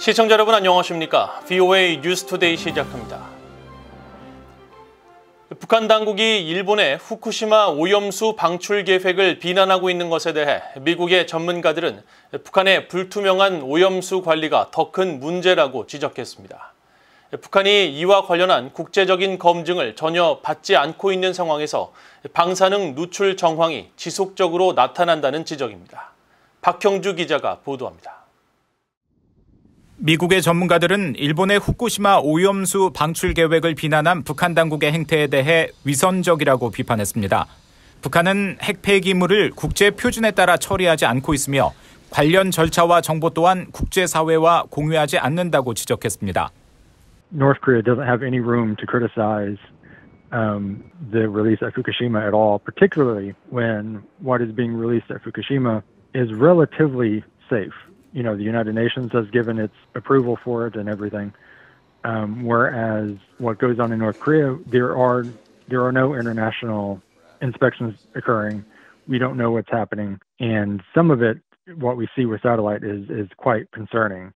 시청자 여러분 안녕하십니까? VOA 뉴스투데이 시작합니다. 북한 당국이 일본의 후쿠시마 오염수 방출 계획을 비난하고 있는 것에 대해 미국의 전문가들은 북한의 불투명한 오염수 관리가 더 큰 문제라고 지적했습니다. 북한이 이와 관련한 국제적인 검증을 전혀 받지 않고 있는 상황에서 방사능 누출 정황이 지속적으로 나타난다는 지적입니다. 박형주 기자가 보도합니다. 미국의 전문가들은 일본의 후쿠시마 오염수 방출 계획을 비난한 북한 당국의 행태에 대해 위선적이라고 비판했습니다. 북한은 핵 폐기물을 국제 표준에 따라 처리하지 않고 있으며 관련 절차와 정보 또한 국제사회와 공유하지 않는다고 지적했습니다. North Korea doesn't have any room to criticize the release at Fukushima at all, particularly when what is being released at Fukushima is relatively safe. You know, the United Nations has given its approval for it and everything. Whereas what goes on in North Korea, there are no international inspections occurring. We don't know what's happening. And some of it, what we see with satellite is quite concerning.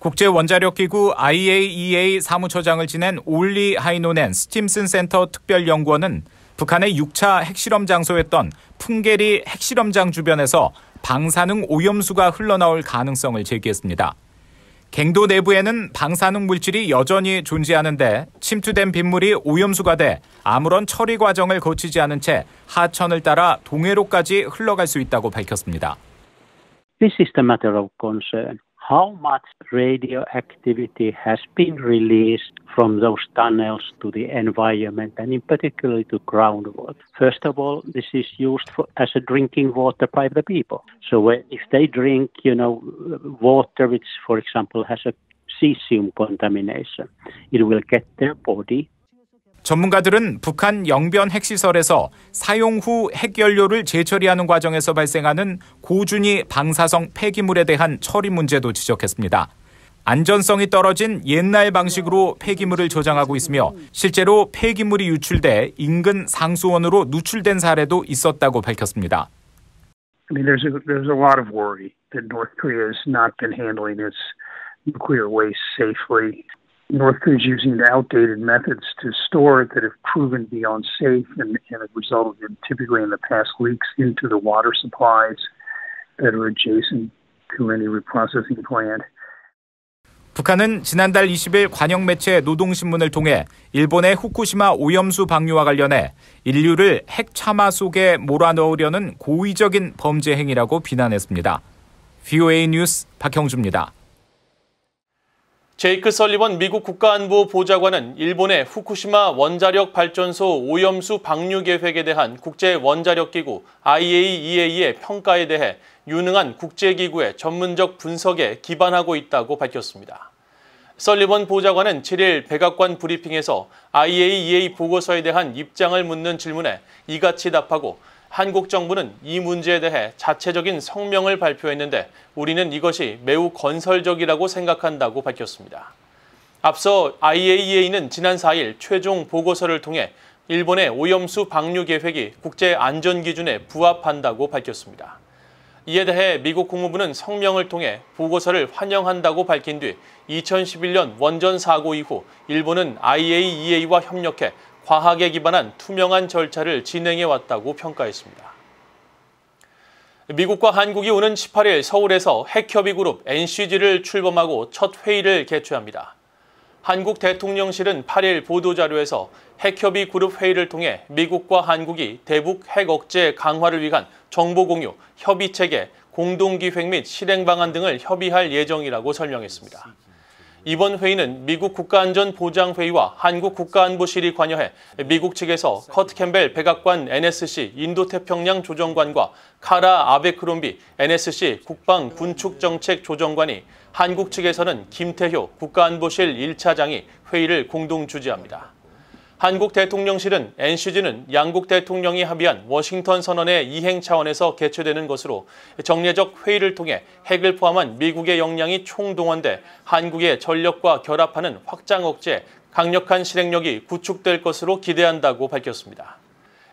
국제원자력기구 IAEA 사무처장을 지낸 올리 하이노넨 스팀슨 센터 특별연구원은 북한의 6차 핵실험 장소였던 풍계리 핵실험장 주변에서 방사능 오염수가 흘러나올 가능성을 제기했습니다. 갱도 내부에는 방사능 물질이 여전히 존재하는데 침투된 빗물이 오염수가 돼 아무런 처리 과정을 거치지 않은 채 하천을 따라 동해로까지 흘러갈 수 있다고 밝혔습니다. This is the matter of concern. How much radioactivity has been released from those tunnels to the environment and in particular to groundwater? First of all, this is used as a drinking water by the people. So if they drink, water which, for example, has a cesium contamination, it will get their body. 전문가들은 북한 영변 핵시설에서 사용 후 핵연료를 재처리하는 과정에서 발생하는 고준위 방사성 폐기물에 대한 처리 문제도 지적했습니다. 안전성이 떨어진 옛날 방식으로 폐기물을 저장하고 있으며 실제로 폐기물이 유출돼 인근 상수원으로 누출된 사례도 있었다고 밝혔습니다. I mean, there's a lot of worry that North Korea has not been handling its nuclear waste safely. North Korea is using outdated methods to store it that have proven to be unsafe and have resulted in, typically in the past, leaks into the water supplies that are adjacent to any reprocessing plant. 북한은 지난달 20일 관영 매체 노동신문을 통해 일본의 후쿠시마 오염수 방류와 관련해 인류를 핵 참화 속에 몰아넣으려는 고의적인 범죄 행위라고 비난했습니다. VOA 뉴스 박형주입니다. 제이크 설리번 미국 국가안보 보좌관은 일본의 후쿠시마 원자력 발전소 오염수 방류 계획에 대한 국제원자력기구 IAEA의 평가에 대해 유능한 국제기구의 전문적 분석에 기반하고 있다고 밝혔습니다. 설리번 보좌관은 7일 백악관 브리핑에서 IAEA 보고서에 대한 입장을 묻는 질문에 이같이 답하고 한국 정부는 이 문제에 대해 자체적인 성명을 발표했는데 우리는 이것이 매우 건설적이라고 생각한다고 밝혔습니다. 앞서 IAEA는 지난 4일 최종 보고서를 통해 일본의 오염수 방류 계획이 국제안전기준에 부합한다고 밝혔습니다. 이에 대해 미국 국무부는 성명을 통해 보고서를 환영한다고 밝힌 뒤 2011년 원전 사고 이후 일본은 IAEA와 협력해 과학에 기반한 투명한 절차를 진행해왔다고 평가했습니다. 미국과 한국이 오는 18일 서울에서 핵협의그룹 NCG를 출범하고 첫 회의를 개최합니다. 한국 대통령실은 8일 보도자료에서 핵협의그룹 회의를 통해 미국과 한국이 대북 핵 억제 강화를 위한 정보공유, 협의체계, 공동기획 및 실행 방안 등을 협의할 예정이라고 설명했습니다. 이번 회의는 미국 국가안전보장회의와 한국 국가안보실이 관여해 미국 측에서 커트 캠벨 백악관 NSC 인도태평양 조정관과 카라 아베크롬비 NSC 국방군축정책 조정관이 한국 측에서는 김태효 국가안보실 1차장이 회의를 공동 주재합니다. 한국 대통령실은 NCG는 양국 대통령이 합의한 워싱턴 선언의 이행 차원에서 개최되는 것으로 정례적 회의를 통해 핵을 포함한 미국의 역량이 총동원돼 한국의 전력과 결합하는 확장 억제, 강력한 실행력이 구축될 것으로 기대한다고 밝혔습니다.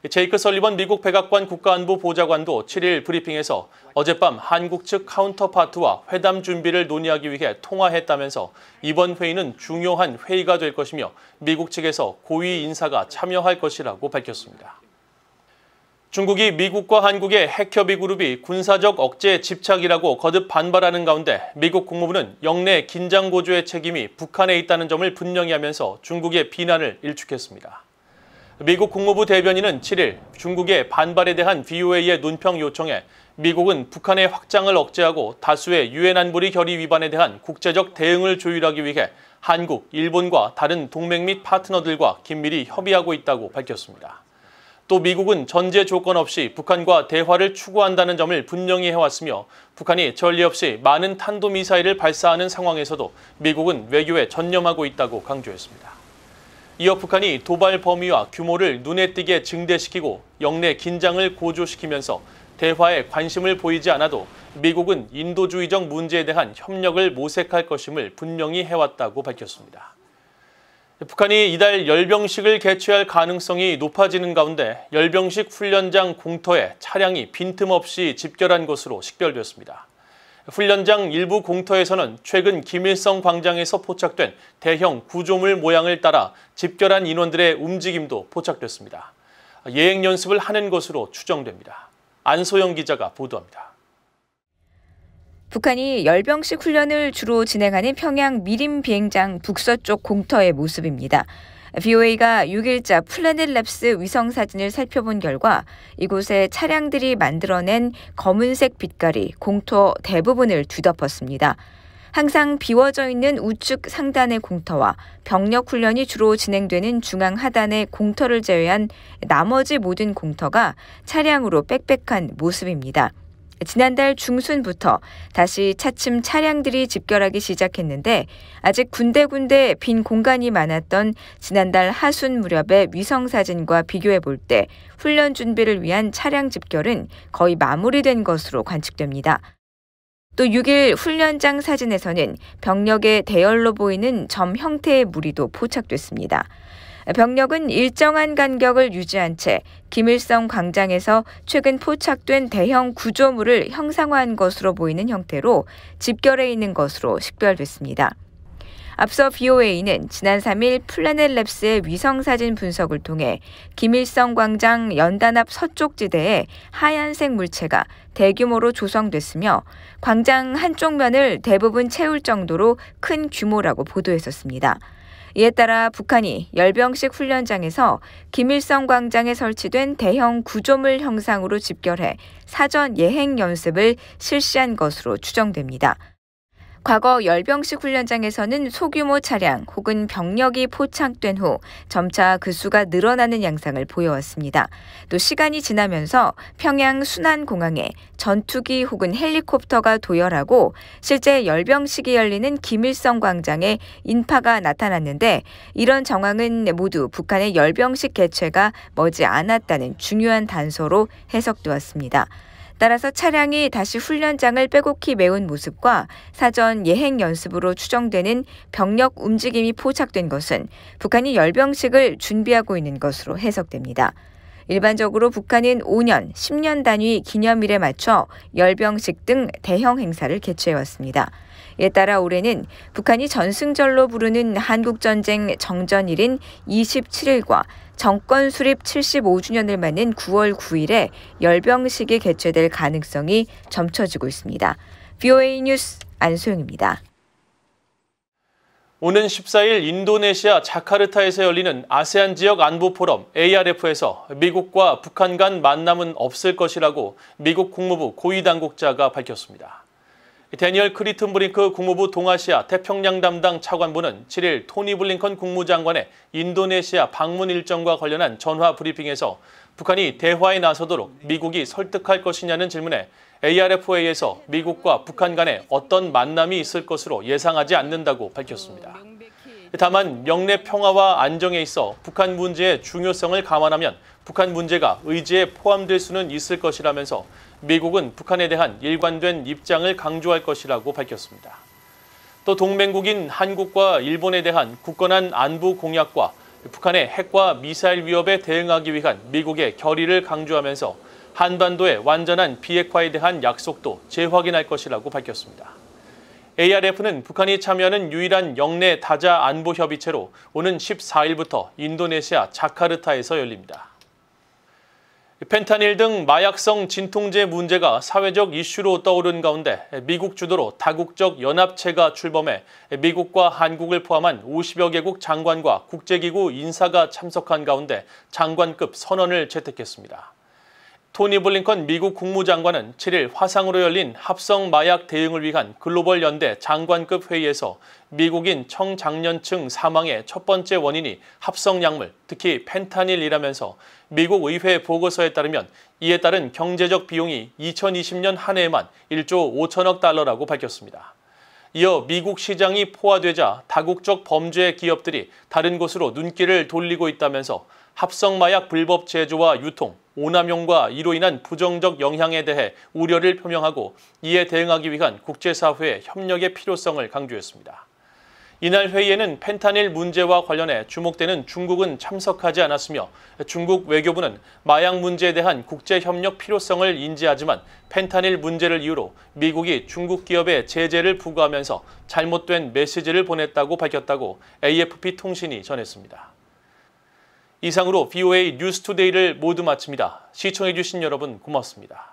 제이크 설리번 미국 백악관 국가안보 보좌관도 7일 브리핑에서 어젯밤 한국 측 카운터파트와 회담 준비를 논의하기 위해 통화했다면서 이번 회의는 중요한 회의가 될 것이며 미국 측에서 고위 인사가 참여할 것이라고 밝혔습니다. 중국이 미국과 한국의 핵협의 그룹이 군사적 억제 집착이라고 거듭 반발하는 가운데 미국 국무부는 영내 긴장 고조의 책임이 북한에 있다는 점을 분명히 하면서 중국의 비난을 일축했습니다. 미국 국무부 대변인은 7일 중국의 반발에 대한 VOA의 논평 요청에 미국은 북한의 확장을 억제하고 다수의 유엔 안보리 결의 위반에 대한 국제적 대응을 조율하기 위해 한국, 일본과 다른 동맹 및 파트너들과 긴밀히 협의하고 있다고 밝혔습니다. 또 미국은 전제 조건 없이 북한과 대화를 추구한다는 점을 분명히 해왔으며 북한이 전례 없이 많은 탄도미사일을 발사하는 상황에서도 미국은 외교에 전념하고 있다고 강조했습니다. 이어 북한이 도발 범위와 규모를 눈에 띄게 증대시키고 영내 긴장을 고조시키면서 대화에 관심을 보이지 않아도 미국은 인도주의적 문제에 대한 협력을 모색할 것임을 분명히 해왔다고 밝혔습니다. 북한이 이달 열병식을 개최할 가능성이 높아지는 가운데 열병식 훈련장 공터에 차량이 빈틈없이 집결한 것으로 식별됐습니다. 훈련장 일부 공터에서는 최근 김일성 광장에서 포착된 대형 구조물 모양을 따라 집결한 인원들의 움직임도 포착됐습니다. 예행 연습을 하는 것으로 추정됩니다. 안소영 기자가 보도합니다. 북한이 열병식 훈련을 주로 진행하는 평양 미림 비행장 북서쪽 공터의 모습입니다. VOA가 6일자 플래닛랩스 위성사진을 살펴본 결과 이곳에 차량들이 만들어낸 검은색 빛깔이 공터 대부분을 뒤덮었습니다. 항상 비워져 있는 우측 상단의 공터와 병력 훈련이 주로 진행되는 중앙 하단의 공터를 제외한 나머지 모든 공터가 차량으로 빽빽한 모습입니다. 지난달 중순부터 다시 차츰 차량들이 집결하기 시작했는데 아직 군데군데 빈 공간이 많았던 지난달 하순 무렵의 위성사진과 비교해 볼 때 훈련 준비를 위한 차량 집결은 거의 마무리된 것으로 관측됩니다. 또 6일 훈련장 사진에서는 병력의 대열로 보이는 점 형태의 무리도 포착됐습니다. 병력은 일정한 간격을 유지한 채 김일성 광장에서 최근 포착된 대형 구조물을 형상화한 것으로 보이는 형태로 집결해 있는 것으로 식별됐습니다. 앞서 VOA는 지난 3일 플래닛랩스의 위성사진 분석을 통해 김일성 광장 연단 앞 서쪽 지대에 하얀색 물체가 대규모로 조성됐으며 광장 한쪽 면을 대부분 채울 정도로 큰 규모라고 보도했었습니다. 이에 따라 북한이 열병식 훈련장에서 김일성 광장에 설치된 대형 구조물 형상으로 집결해 사전 예행 연습을 실시한 것으로 추정됩니다. 과거 열병식 훈련장에서는 소규모 차량 혹은 병력이 포착된 후 점차 그 수가 늘어나는 양상을 보여왔습니다. 또 시간이 지나면서 평양 순안공항에 전투기 혹은 헬리콥터가 도열하고 실제 열병식이 열리는 김일성 광장에 인파가 나타났는데 이런 정황은 모두 북한의 열병식 개최가 머지 않았다는 중요한 단서로 해석되었습니다. 따라서 차량이 다시 훈련장을 빼곡히 메운 모습과 사전 예행 연습으로 추정되는 병력 움직임이 포착된 것은 북한이 열병식을 준비하고 있는 것으로 해석됩니다. 일반적으로 북한은 5년, 10년 단위 기념일에 맞춰 열병식 등 대형 행사를 개최해왔습니다. 이에 따라 올해는 북한이 전승절로 부르는 한국전쟁 정전일인 27일과 정권 수립 75주년을 맞는 9월 9일에 열병식이 개최될 가능성이 점쳐지고 있습니다. VOA 뉴스 안소영입니다. 오는 14일 인도네시아 자카르타에서 열리는 아세안 지역 안보 포럼 ARF에서 미국과 북한 간 만남은 없을 것이라고 미국 국무부 고위 당국자가 밝혔습니다. 데니얼 크리튼 브링크 국무부 동아시아 태평양 담당 차관보는 7일 토니 블링컨 국무장관의 인도네시아 방문 일정과 관련한 전화 브리핑에서 북한이 대화에 나서도록 미국이 설득할 것이냐는 질문에 ARF에서 미국과 북한 간에 어떤 만남이 있을 것으로 예상하지 않는다고 밝혔습니다. 다만 영내 평화와 안정에 있어 북한 문제의 중요성을 감안하면 북한 문제가 의제에 포함될 수는 있을 것이라면서 미국은 북한에 대한 일관된 입장을 강조할 것이라고 밝혔습니다. 또 동맹국인 한국과 일본에 대한 굳건한 안보 공약과 북한의 핵과 미사일 위협에 대응하기 위한 미국의 결의를 강조하면서 한반도의 완전한 비핵화에 대한 약속도 재확인할 것이라고 밝혔습니다. ARF는 북한이 참여하는 유일한 영내 다자 안보 협의체로 오는 14일부터 인도네시아 자카르타에서 열립니다. 펜타닐 등 마약성 진통제 문제가 사회적 이슈로 떠오른 가운데 미국 주도로 다국적 연합체가 출범해 미국과 한국을 포함한 50여 개국 장관과 국제기구 인사가 참석한 가운데 장관급 선언을 채택했습니다. 토니 블링컨 미국 국무장관은 7일 화상으로 열린 합성 마약 대응을 위한 글로벌 연대 장관급 회의에서 미국인 청장년층 사망의 첫 번째 원인이 합성 약물, 특히 펜타닐이라면서 미국 의회 보고서에 따르면 이에 따른 경제적 비용이 2020년 한 해에만 1조 5천억 달러라고 밝혔습니다. 이어 미국 시장이 포화되자 다국적 범죄 기업들이 다른 곳으로 눈길을 돌리고 있다면서 합성마약 불법 제조와 유통, 오남용과 이로 인한 부정적 영향에 대해 우려를 표명하고 이에 대응하기 위한 국제사회의 협력의 필요성을 강조했습니다. 이날 회의에는 펜타닐 문제와 관련해 주목되는 중국은 참석하지 않았으며 중국 외교부는 마약 문제에 대한 국제협력 필요성을 인지하지만 펜타닐 문제를 이유로 미국이 중국 기업에 제재를 부과하면서 잘못된 메시지를 보냈다고 밝혔다고 AFP 통신이 전했습니다. 이상으로 VOA 뉴스투데이를 모두 마칩니다. 시청해주신 여러분 고맙습니다.